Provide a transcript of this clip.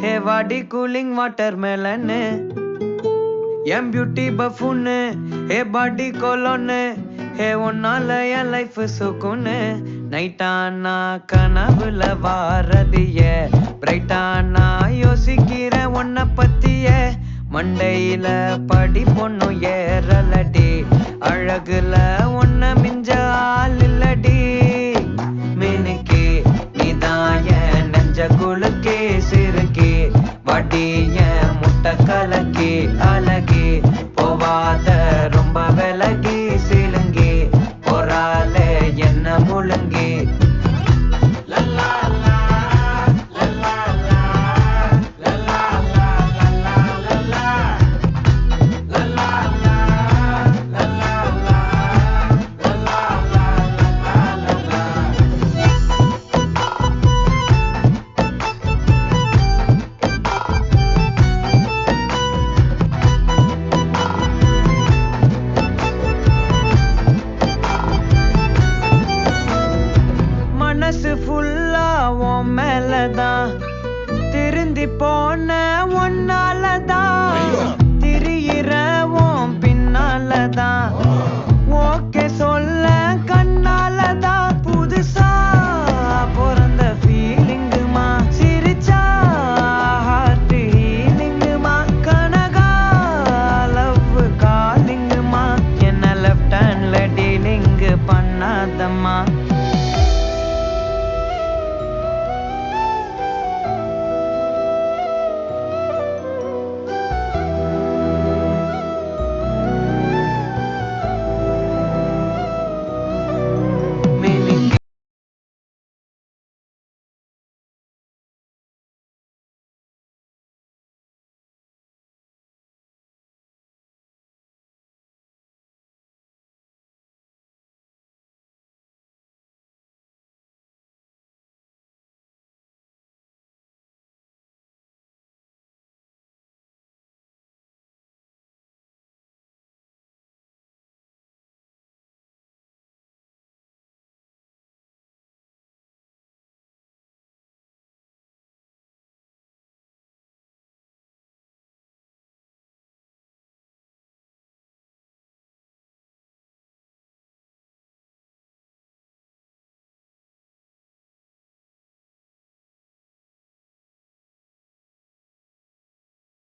ஹே வாடி cooling water மேலன்னு என் beauty பஃபுன்னு ஹே பாடி கோலோன்னு ஹே ஒன்னால என் life சுக்குன்னு நைட்டானா கனவுல வாரதிய பிரைட்டானா யோசிக்கிற உன்னை பத்திய மண்டையில படி பொண்ணும் ஏறலடி அழகுல ஒன்ன மிஞ்ச ஆள் இல்லடி மினுக்கி நீதான் என் நெஞ்ச குலுக்கி சிறுக்கி வடி என் முட்டை கலக்கி அழகி போவாத ரொம்ப விலகி சிலுங்கி போறாலே என்ன முழுங்கி மனசு ஃபுல்லா உன் மேலதான் திருந்தி போன